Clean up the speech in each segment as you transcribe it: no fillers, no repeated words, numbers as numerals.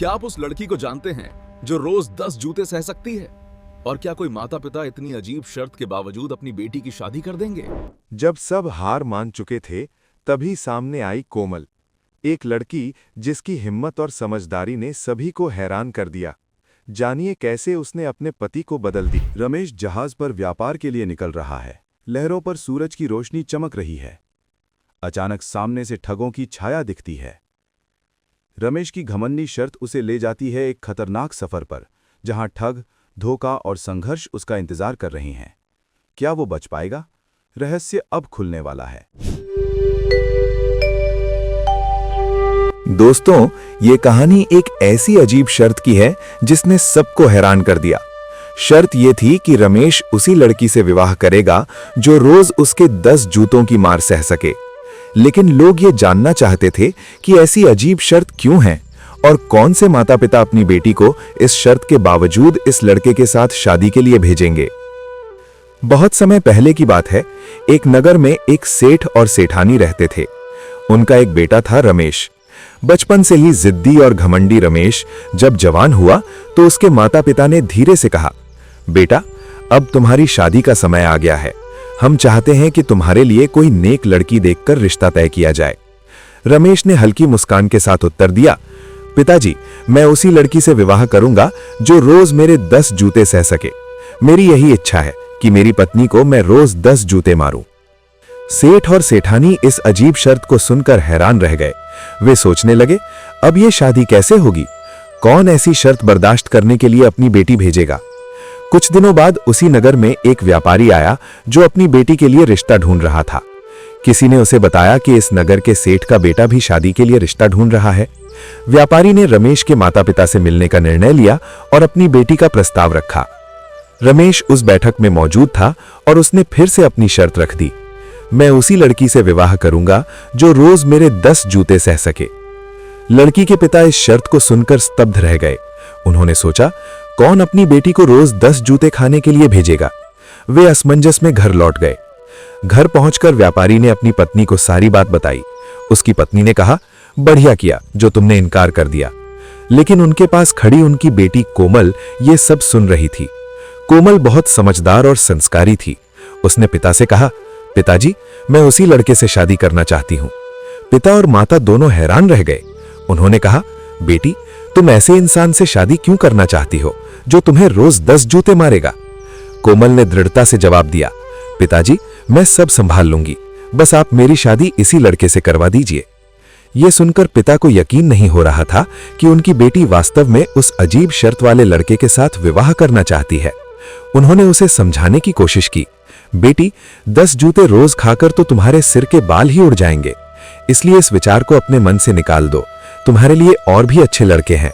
क्या आप उस लड़की को जानते हैं जो रोज 10 जूते सह सकती है? और क्या कोई माता पिता इतनी अजीब शर्त के बावजूद अपनी बेटी की शादी कर देंगे? जब सब हार मान चुके थे, तभी सामने आई कोमल, एक लड़की जिसकी हिम्मत और समझदारी ने सभी को हैरान कर दिया। जानिए कैसे उसने अपने पति को बदल दी। रमेश जहाज पर व्यापार के लिए निकल रहा है। लहरों पर सूरज की रोशनी चमक रही है। अचानक सामने से ठगों की छाया दिखती है। रमेश की घमंडी शर्त उसे ले जाती है एक खतरनाक सफर पर, जहां ठग, धोखा और संघर्ष उसका इंतजार कर रहे हैं। क्या वो बच पाएगा? रहस्य अब खुलने वाला है। दोस्तों, ये कहानी एक ऐसी अजीब शर्त की है जिसने सबको हैरान कर दिया। शर्त ये थी कि रमेश उसी लड़की से विवाह करेगा जो रोज उसके 10 जूतों की मार सह सके। लेकिन लोग ये जानना चाहते थे कि ऐसी अजीब शर्त क्यों है और कौन से माता पिता अपनी बेटी को इस शर्त के बावजूद इस लड़के के साथ शादी के लिए भेजेंगे। बहुत समय पहले की बात है। एक नगर में एक सेठ और सेठानी रहते थे। उनका एक बेटा था रमेश। बचपन से ही जिद्दी और घमंडी रमेश जब जवान हुआ तो उसके माता पिता ने धीरे से कहा, बेटा, अब तुम्हारी शादी का समय आ गया है। हम चाहते हैं कि तुम्हारे लिए कोई नेक लड़की देखकर रिश्ता तय किया जाए। रमेश ने हल्की मुस्कान के साथ उत्तर दिया, पिताजी, मैं उसी लड़की से विवाह करूंगा जो रोज मेरे 10 जूते सह सके। मेरी यही इच्छा है कि मेरी पत्नी को मैं रोज 10 जूते मारूं। सेठ और सेठानी इस अजीब शर्त को सुनकर हैरान रह गए। वे सोचने लगे, अब ये शादी कैसे होगी? कौन ऐसी शर्त बर्दाश्त करने के लिए अपनी बेटी भेजेगा? कुछ दिनों बाद उसी नगर में एक व्यापारी आया जो अपनी बेटी के लिए रिश्ता ढूंढ रहा था। किसी ने उसे बताया कि इस नगर के सेठ का बेटा भी शादी के लिए रिश्ता ढूंढ रहा है। व्यापारी ने रमेश के माता पिता से मिलने का निर्णय लिया और अपनी बेटी का प्रस्ताव रखा। रमेश उस बैठक में मौजूद था और उसने फिर से अपनी शर्त रख दी, मैं उसी लड़की से विवाह करूंगा जो रोज मेरे 10 जूते सह सके। लड़की के पिता इस शर्त को सुनकर स्तब्ध रह गए। उन्होंने सोचा, कौन अपनी बेटी को रोज 10 जूते खाने के लिए भेजेगा? वे असमंजस में घर लौट गए। घर पहुंचकर व्यापारी ने अपनी पत्नी को सारी बात बताई। उसकी पत्नी ने कहा, बढ़िया किया जो तुमने इनकार कर दिया। लेकिन उनके पास खड़ी उनकी बेटी कोमल ये सब सुन रही थी। कोमल बहुत समझदार और संस्कारी थी। उसने पिता से कहा, पिताजी, मैं उसी लड़के से शादी करना चाहती हूं। पिता और माता दोनों हैरान रह गए। उन्होंने कहा, बेटी, तुम ऐसे इंसान से शादी क्यों करना चाहती हो जो तुम्हें रोज 10 जूते मारेगा? कोमल ने दृढ़ता से जवाब दिया, पिताजी, मैं सब संभाल लूंगी, बस आप मेरी शादी इसी लड़के से करवा दीजिए। यह सुनकर पिता को यकीन नहीं हो रहा था कि उनकी बेटी वास्तव में उस अजीब शर्त वाले लड़के के साथ विवाह करना चाहती है। उन्होंने उसे समझाने की कोशिश की, बेटी, 10 जूते रोज खाकर तो तुम्हारे सिर के बाल ही उड़ जाएंगे, इसलिए इस विचार को अपने मन से निकाल दो। तुम्हारे लिए और भी अच्छे लड़के हैं।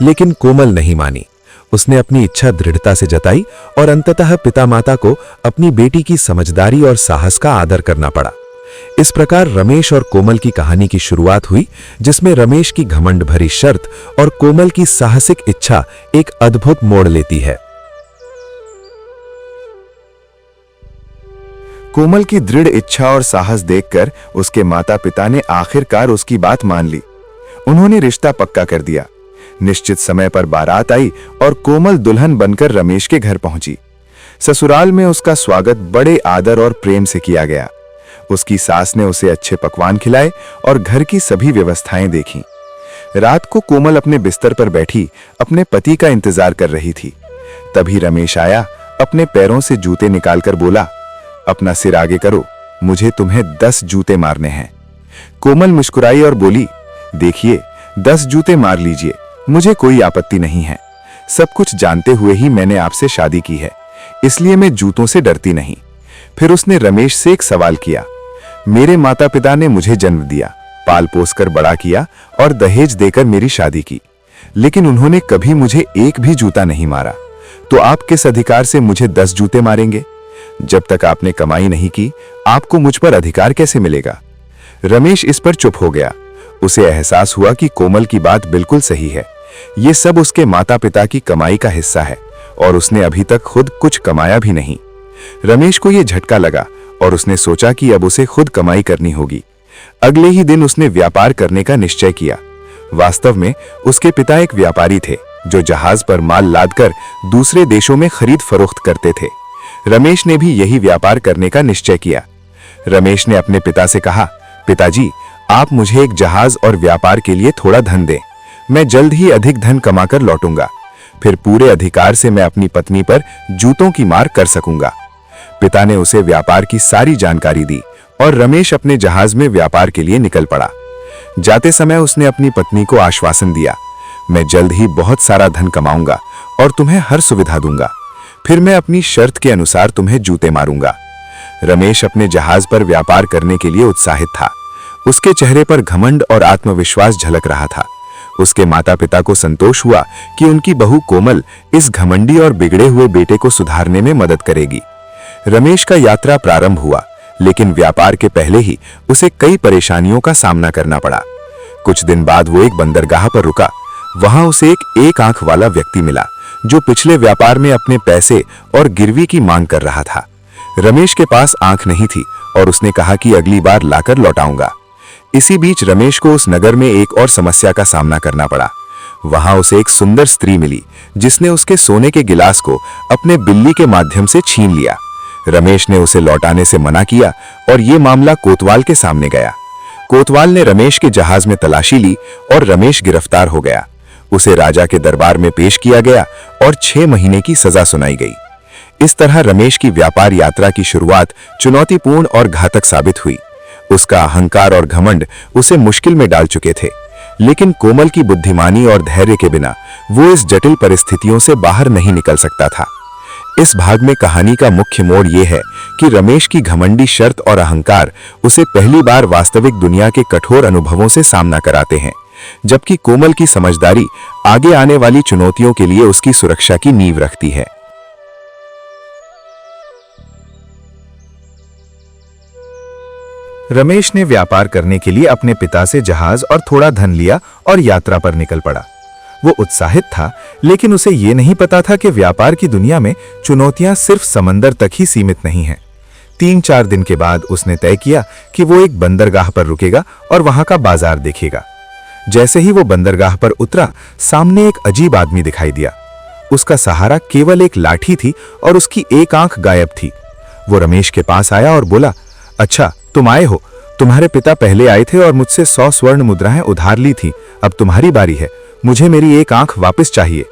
लेकिन कोमल नहीं मानी। उसने अपनी इच्छा दृढ़ता से जताई और अंततः पिता माता को अपनी बेटी की समझदारी और साहस का आदर करना पड़ा। इस प्रकार रमेश और कोमल की कहानी की शुरुआत हुई, जिसमें रमेश की घमंड भरी शर्त और कोमल की साहसिक इच्छा एक अद्भुत मोड़ लेती है। कोमल की दृढ़ इच्छा और साहस देखकर उसके माता पिता ने आखिरकार उसकी बात मान ली। उन्होंने रिश्ता पक्का कर दिया। निश्चित समय पर बारात आई और कोमल दुल्हन बनकर रमेश के घर पहुंची। ससुराल में उसका स्वागत बड़े आदर और प्रेम से किया गया। उसकी सास ने उसे अच्छे पकवान खिलाए और घर की सभी व्यवस्थाएं देखीं। रात को कोमल अपने बिस्तर पर बैठी अपने पति का इंतजार कर रही थी। तभी रमेश आया। अपने पैरों से जूते निकालकर बोला, अपना सिर आगे करो, मुझे तुम्हें 10 जूते मारने हैं। कोमल मुस्कुराई और बोली, देखिए, 10 जूते मार लीजिए, मुझे कोई आपत्ति नहीं है। सब कुछ जानते हुए ही मैंने आपसे शादी की है, इसलिए मैं जूतों से डरती नहीं। फिर उसने रमेश से एक सवाल किया, मेरे माता पिता ने मुझे जन्म दिया, पाल पोस कर बड़ा किया और दहेज देकर मेरी शादी की, लेकिन उन्होंने कभी मुझे एक भी जूता नहीं मारा, तो आप किस अधिकार से मुझे 10 जूते मारेंगे? जब तक आपने कमाई नहीं की, आपको मुझ पर अधिकार कैसे मिलेगा? रमेश इस पर चुप हो गया। उसे एहसास हुआ कि कोमल की बात बिल्कुल सही है। ये सब उसके माता पिता की कमाई का हिस्सा है और उसने अभी तक खुद कुछ कमाया भी नहीं। रमेश को यह झटका लगा और उसने सोचा कि अब उसे खुद कमाई करनी होगी। अगले ही दिन उसने व्यापार करने का निश्चय किया। वास्तव में उसके पिता एक व्यापारी थे जो जहाज पर माल लादकर दूसरे देशों में खरीद फरोख्त करते थे। रमेश ने भी यही व्यापार करने का निश्चय किया। रमेश ने अपने पिता से कहा, पिताजी, आप मुझे एक जहाज और व्यापार के लिए थोड़ा धन दें। मैं जल्द ही अधिक धन कमाकर लौटूंगा। फिर पूरे अधिकार से मैं अपनी पत्नी पर जूतों की मार कर सकूंगा। पिता ने उसे व्यापार की सारी जानकारी दी और रमेश अपने जहाज में व्यापार के लिए निकल पड़ा। जाते समय उसने अपनी पत्नी को आश्वासन दिया, मैं जल्द ही बहुत सारा धन कमाऊंगा और तुम्हें हर सुविधा दूंगा। फिर मैं अपनी शर्त के अनुसार तुम्हें जूते मारूंगा। रमेश अपने जहाज पर व्यापार करने के लिए उत्साहित था। उसके चेहरे पर घमंड और आत्मविश्वास झलक रहा था। उसके माता पिता को संतोष हुआ कि उनकी बहू कोमल इस घमंडी और बिगड़े हुए बेटे को सुधारने में मदद करेगी। रमेश का यात्रा प्रारंभ हुआ, लेकिन व्यापार के पहले ही उसे कई परेशानियों का सामना करना पड़ा। कुछ दिन बाद वो एक बंदरगाह पर रुका। वहां उसे एक आंख वाला व्यक्ति मिला जो पिछले व्यापार में अपने पैसे और गिरवी की मांग कर रहा था। रमेश के पास आंख नहीं थी और उसने कहा कि अगली बार लाकर लौटाऊंगा। इसी बीच रमेश को उस नगर में एक और समस्या का सामना करना पड़ा। वहां उसे एक सुंदर स्त्री मिली जिसने उसके सोने के गिलास को अपने बिल्ली के माध्यम से छीन लिया। रमेश ने उसे लौटाने से मना किया और यह मामला कोतवाल के सामने गया। कोतवाल ने रमेश के जहाज में तलाशी ली और रमेश गिरफ्तार हो गया। उसे राजा के दरबार में पेश किया गया और 6 महीने की सजा सुनाई गई। इस तरह रमेश की व्यापार यात्रा की शुरुआत चुनौतीपूर्ण और घातक साबित हुई। उसका अहंकार और घमंड उसे मुश्किल में डाल चुके थे, लेकिन कोमल की बुद्धिमानी और धैर्य के बिना वो इस जटिल परिस्थितियों से बाहर नहीं निकल सकता था। इस भाग में कहानी का मुख्य मोड़ यह है कि रमेश की घमंडी शर्त और अहंकार उसे पहली बार वास्तविक दुनिया के कठोर अनुभवों से सामना कराते हैं, जबकि कोमल की समझदारी आगे आने वाली चुनौतियों के लिए उसकी सुरक्षा की नींव रखती है। रमेश ने व्यापार करने के लिए अपने पिता से जहाज और थोड़ा धन लिया और यात्रा पर निकल पड़ा। वो उत्साहित था, लेकिन उसे ये नहीं पता था कि व्यापार की दुनिया में चुनौतियां सिर्फ समंदर तक ही सीमित नहीं हैं। 3-4 दिन के बाद उसने तय किया कि वो एक बंदरगाह पर रुकेगा और वहां का बाजार देखेगा। जैसे ही वो बंदरगाह पर उतरा, सामने एक अजीब आदमी दिखाई दिया। उसका सहारा केवल एक लाठी थी और उसकी एक आंख गायब थी। वो रमेश के पास आया और बोला, अच्छा तुम आए हो। तुम्हारे पिता पहले आए थे और मुझसे 100 स्वर्ण मुद्राएं उधार ली थी। अब तुम्हारी बारी है। मुझे मेरी एक आंख वापस चाहिए।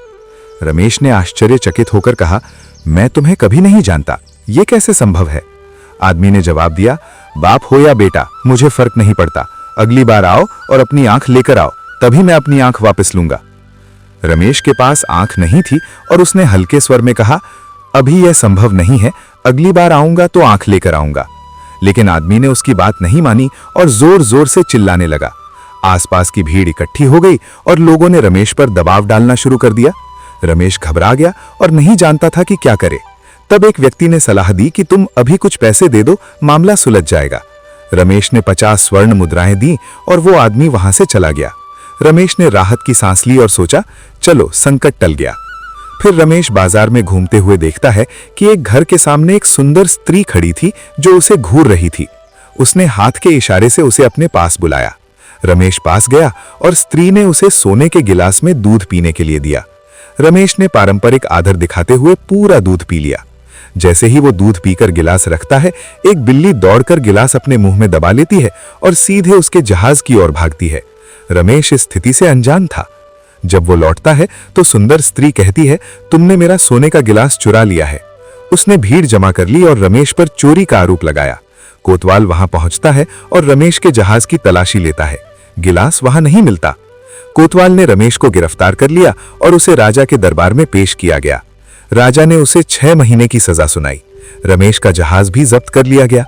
रमेश ने आश्चर्यचकित होकर कहा, मैं तुम्हें कभी नहीं जानता, ये कैसे संभव है? आदमी ने जवाब दिया, बाप हो या बेटा, मुझे फर्क नहीं पड़ता। अगली बार आओ और अपनी आंख लेकर आओ, तभी मैं अपनी आंख वापस लूंगा। रमेश के पास आंख नहीं थी और उसने हल्के स्वर में कहा, अभी यह संभव नहीं है, अगली बार आऊंगा तो आंख लेकर आऊंगा। लेकिन आदमी ने उसकी बात नहीं मानी और जोर जोर से चिल्लाने लगा। आसपास की भीड़ इकट्ठी हो गई और लोगों ने रमेश पर दबाव डालना शुरू कर दिया। रमेश घबरा गया और नहीं जानता था कि क्या करे। तब एक व्यक्ति ने सलाह दी कि तुम अभी कुछ पैसे दे दो, मामला सुलझ जाएगा। रमेश ने 50 स्वर्ण मुद्राएं दी और वो आदमी वहां से चला गया। रमेश ने राहत की सांस ली और सोचा, चलो संकट टल गया। फिर रमेश बाजार में घूमते हुए देखता है कि एक घर के सामने एक सुंदर स्त्री खड़ी थी जो उसे घूर रही थी। उसने हाथ के इशारे से उसे अपने पास बुलाया। रमेश पास गया और स्त्री ने उसे सोने के गिलास में दूध पीने के लिए दिया। रमेश ने पारंपरिक आदर दिखाते हुए पूरा दूध पी लिया। जैसे ही वो दूध पीकर गिलास रखता है, एक बिल्ली दौड़कर गिलास अपने मुंह में दबा लेती है और सीधे उसके जहाज की ओर भागती है। रमेश इस स्थिति से अनजान था। जब वो लौटता है तो सुंदर स्त्री कहती है, तुमने मेरा सोने का गिलास चुरा लिया है। उसने भीड़ जमा कर ली और रमेश पर चोरी का आरोप लगाया। कोतवाल वहां पहुंचता है और रमेश के जहाज की तलाशी लेता है। गिलास वहां नहीं मिलता। कोतवाल ने रमेश को गिरफ्तार कर लिया और उसे राजा के दरबार में पेश किया गया। राजा ने उसे 6 महीने की सजा सुनाई। रमेश का जहाज भी जब्त कर लिया गया।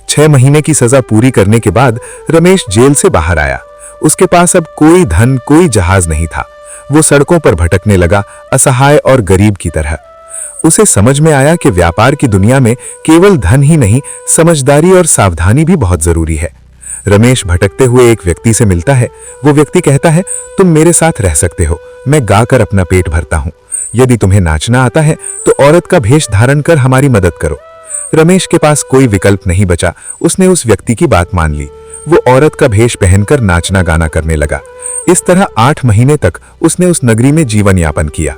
6 महीने की सजा पूरी करने के बाद रमेश जेल से बाहर आया। उसके पास अब कोई धन, कोई जहाज नहीं था। वो सड़कों पर भटकने लगा, असहाय और गरीब की तरह। उसे समझ में आया कि व्यापार की दुनिया में केवल धन ही नहीं, समझदारी और सावधानी भी बहुत जरूरी है। रमेश भटकते हुए एक व्यक्ति से मिलता है। वो व्यक्ति कहता है, तुम मेरे साथ रह सकते हो, मैं गाकर अपना पेट भरता हूं। यदि तुम्हें नाचना आता है तो औरत का भेष धारण कर हमारी मदद करो। रमेश के पास कोई विकल्प नहीं बचा। उसने उस व्यक्ति की बात मान ली। वो औरत का भेष पहनकर नाचना गाना करने लगा। इस तरह 8 महीने तक उसने उस नगरी में जीवन यापन किया।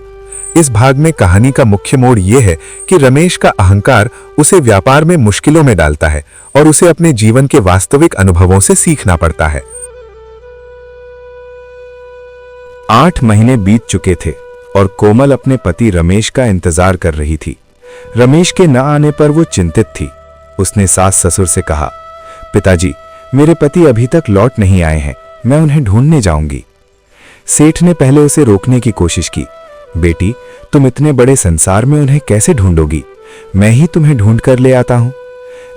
इस भाग में कहानी का मुख्य मोड़ यह है कि रमेश का अहंकार उसे व्यापार में मुश्किलों में डालता है और उसे अपने जीवन के वास्तविक अनुभवों से सीखना पड़ता है। 8 महीने बीत चुके थे और कोमल अपने पति रमेश का इंतजार कर रही थी। रमेश के न आने पर वो चिंतित थी। उसने सास ससुर से कहा, पिताजी, मेरे पति अभी तक लौट नहीं आए हैं, मैं उन्हें ढूंढने जाऊंगी। सेठ ने पहले उसे रोकने की कोशिश की। बेटी, तुम इतने बड़े संसार में उन्हें कैसे ढूंढोगी? मैं ही तुम्हें ढूंढ कर ले आता हूं।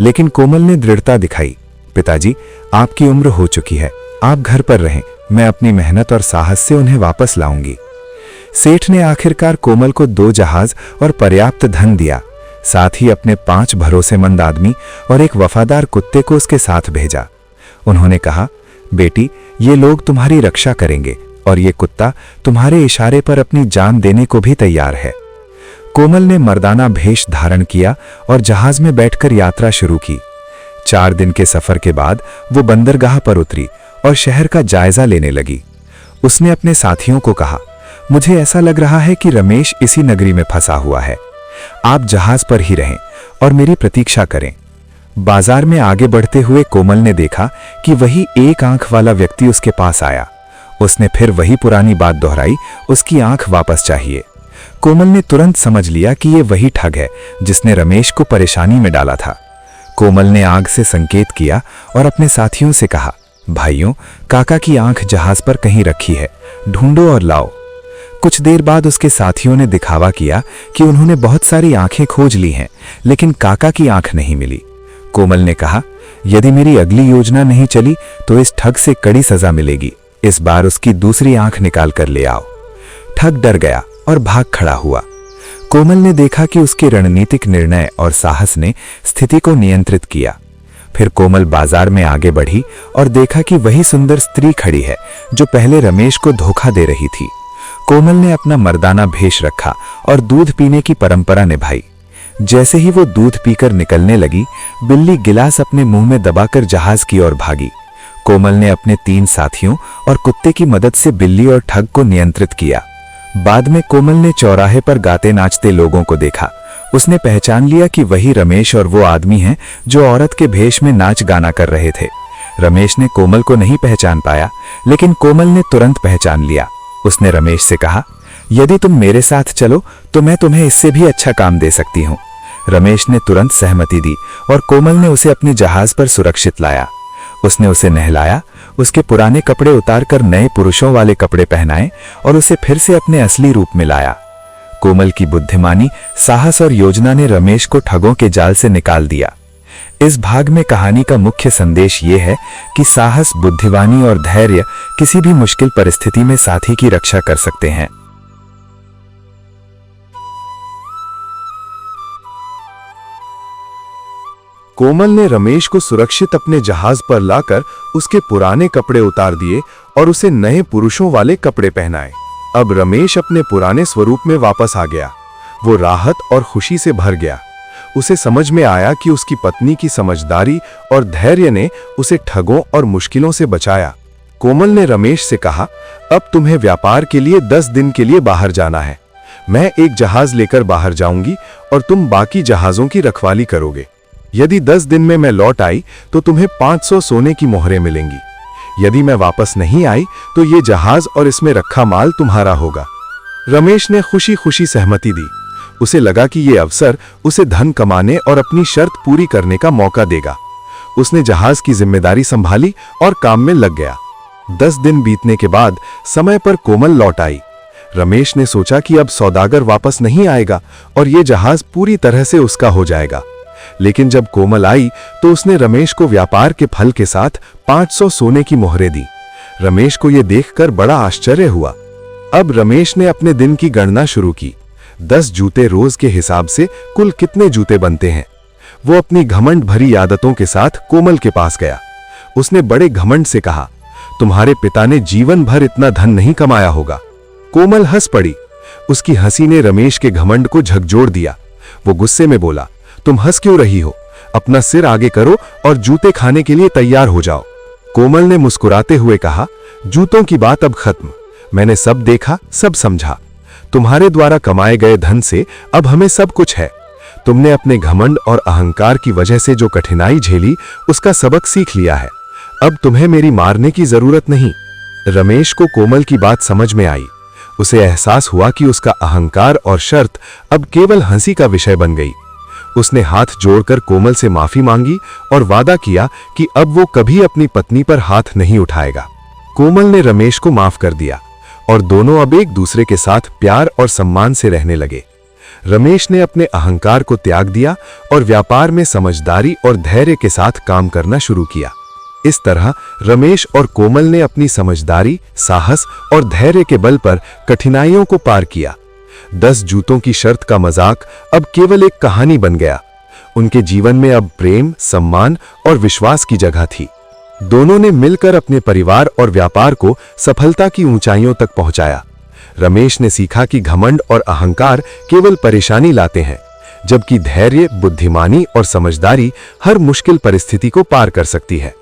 लेकिन कोमल ने दृढ़ता दिखाई। पिताजी, आपकी उम्र हो चुकी है, आप घर पर रहें, मैं अपनी मेहनत और साहस से उन्हें वापस लाऊंगी। सेठ ने आखिरकार कोमल को 2 जहाज और पर्याप्त धन दिया, साथ ही अपने 5 भरोसेमंद आदमी और एक वफादार कुत्ते को उसके साथ भेजा। उन्होंने कहा, बेटी, ये लोग तुम्हारी रक्षा करेंगे और ये कुत्ता तुम्हारे इशारे पर अपनी जान देने को भी तैयार है। कोमल ने मर्दाना भेष धारण किया और जहाज में बैठकर यात्रा शुरू की। 4 दिन के सफर के बाद वो बंदरगाह पर उतरी और शहर का जायजा लेने लगी। उसने अपने साथियों को कहा, मुझे ऐसा लग रहा है कि रमेश इसी नगरी में फंसा हुआ है। आप जहाज पर ही रहें और मेरी प्रतीक्षा करें। बाजार में आगे बढ़ते हुए कोमल ने देखा कि वही एक आंख वाला व्यक्ति उसके पास आया। उसने फिर वही पुरानी बात दोहराई, उसकी आंख वापस चाहिए। कोमल ने तुरंत समझ लिया कि ये वही ठग है जिसने रमेश को परेशानी में डाला था। कोमल ने आग से संकेत किया और अपने साथियों से कहा, भाइयों, काका की आंख जहाज पर कहीं रखी है, ढूंढो और लाओ। कुछ देर बाद उसके साथियों ने दिखावा किया कि उन्होंने बहुत सारी आंखें खोज ली हैं, लेकिन काका की आंख नहीं मिली। कोमल ने कहा, यदि मेरी अगली योजना नहीं चली तो इस ठग से कड़ी सजा मिलेगी। इस बार उसकी दूसरी आंख निकाल कर ले आओ। ठग डर गया और भाग खड़ा हुआ। कोमल ने देखा कि उसके रणनीतिक निर्णय और साहस ने स्थिति को नियंत्रित किया। फिर कोमल बाजार में आगे बढ़ी और देखा कि वही सुंदर स्त्री खड़ी है जो पहले रमेश को धोखा दे रही थी। कोमल ने अपना मर्दाना भेष रखा और दूध पीने की परंपरा निभाई। जैसे ही वो दूध पीकर निकलने लगी, बिल्ली गिलास अपने मुंह में दबाकर जहाज की ओर भागी। कोमल ने अपने 3 साथियों और कुत्ते की मदद से बिल्ली और ठग को नियंत्रित किया। बाद में कोमल ने चौराहे पर गाते नाचते लोगों को देखा। उसने पहचान लिया कि वही रमेश और वो आदमी हैं जो औरत के भेष में नाच गाना कर रहे थे। रमेश ने कोमल को नहीं पहचान पाया, लेकिन कोमल ने तुरंत पहचान लिया। उसने रमेश से कहा, यदि तुम मेरे साथ चलो तो मैं तुम्हें इससे भी अच्छा काम दे सकती हूँ। रमेश ने तुरंत सहमति दी और कोमल ने उसे अपने जहाज पर सुरक्षित लाया। उसने उसे नहलाया, उसके पुराने कपड़े उतारकर नए पुरुषों वाले कपड़े पहनाए और उसे फिर से अपने असली रूप में लाया। कोमल की बुद्धिमानी, साहस और योजना ने रमेश को ठगों के जाल से निकाल दिया। इस भाग में कहानी का मुख्य संदेश ये है कि साहस, बुद्धिमानी और धैर्य किसी भी मुश्किल परिस्थिति में साथी की रक्षा कर सकते हैं। कोमल ने रमेश को सुरक्षित अपने जहाज पर लाकर उसके पुराने कपड़े उतार दिए और उसे नए पुरुषों वाले कपड़े पहनाए। अब रमेश अपने पुराने स्वरूप में वापस आ गया। वो राहत और खुशी से भर गया। उसे समझ में आया कि उसकी पत्नी की समझदारी और धैर्य ने उसे ठगों और मुश्किलों से बचाया। कोमल ने रमेश से कहा, अब तुम्हें व्यापार के लिए 10 दिन के लिए बाहर जाना है। मैं एक जहाज लेकर बाहर जाऊंगी और तुम बाकी जहाजों की रखवाली करोगे। यदि 10 दिन में मैं लौट आई तो तुम्हें 500 सोने की मोहरें मिलेंगी। यदि मैं वापस नहीं आई तो ये जहाज और इसमें रखा माल तुम्हारा होगा। रमेश ने खुशी खुशी सहमति दी। उसे लगा कि ये अवसर उसे धन कमाने और अपनी शर्त पूरी करने का मौका देगा। उसने जहाज की जिम्मेदारी संभाली और काम में लग गया। 10 दिन बीतने के बाद समय पर कोमल लौट आई। रमेश ने सोचा कि अब सौदागर वापस नहीं आएगा और ये जहाज पूरी तरह से उसका हो जाएगा। लेकिन जब कोमल आई तो उसने रमेश को व्यापार के फल के साथ 500 सोने की मोहरें दी। रमेश को यह देखकर बड़ा आश्चर्य हुआ। अब रमेश ने अपने दिन की गणना शुरू की। 10 जूते रोज के हिसाब से कुल कितने जूते बनते हैं। वो अपनी घमंड भरी आदतों के साथ कोमल के पास गया। उसने बड़े घमंड से कहा, तुम्हारे पिता ने जीवन भर इतना धन नहीं कमाया होगा। कोमल हंस पड़ी। उसकी हंसी ने रमेश के घमंड को झकझोर दिया। वो गुस्से में बोला, तुम हंस क्यों रही हो? अपना सिर आगे करो और जूते खाने के लिए तैयार हो जाओ। कोमल ने मुस्कुराते हुए कहा, जूतों की बात अब खत्म। मैंने सब देखा, सब समझा। तुम्हारे द्वारा कमाए गए धन से अब हमें सब कुछ है। तुमने अपने घमंड और अहंकार की वजह से जो कठिनाई झेली, उसका सबक सीख लिया है। अब तुम्हें मेरी मारने की जरूरत नहीं। रमेश को कोमल की बात समझ में आई। उसे एहसास हुआ कि उसका अहंकार और शर्त अब केवल हंसी का विषय बन गई। उसने हाथ जोड़कर कोमल से माफी मांगी और वादा किया कि अब वो कभी अपनी पत्नी पर हाथ नहीं उठाएगा। कोमल ने रमेश को माफ कर दिया और दोनों अब एक दूसरे के साथ प्यार और सम्मान से रहने लगे। रमेश ने अपने अहंकार को त्याग दिया और व्यापार में समझदारी और धैर्य के साथ काम करना शुरू किया। इस तरह रमेश और कोमल ने अपनी समझदारी, साहस और धैर्य के बल पर कठिनाइयों को पार किया। 10 जूतों की शर्त का मजाक अब केवल एक कहानी बन गया। उनके जीवन में अब प्रेम, सम्मान और विश्वास की जगह थी। दोनों ने मिलकर अपने परिवार और व्यापार को सफलता की ऊंचाइयों तक पहुंचाया। रमेश ने सीखा कि घमंड और अहंकार केवल परेशानी लाते हैं, जबकि धैर्य, बुद्धिमानी और समझदारी हर मुश्किल परिस्थिति को पार कर सकती है।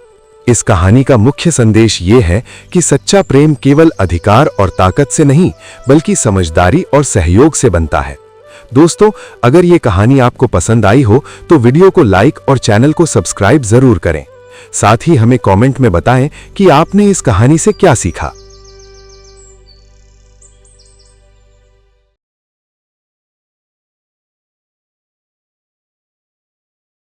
इस कहानी का मुख्य संदेश ये है कि सच्चा प्रेम केवल अधिकार और ताकत से नहीं, बल्कि समझदारी और सहयोग से बनता है। दोस्तों, अगर ये कहानी आपको पसंद आई हो तो वीडियो को लाइक और चैनल को सब्सक्राइब जरूर करें। साथ ही हमें कमेंट में बताएं कि आपने इस कहानी से क्या सीखा।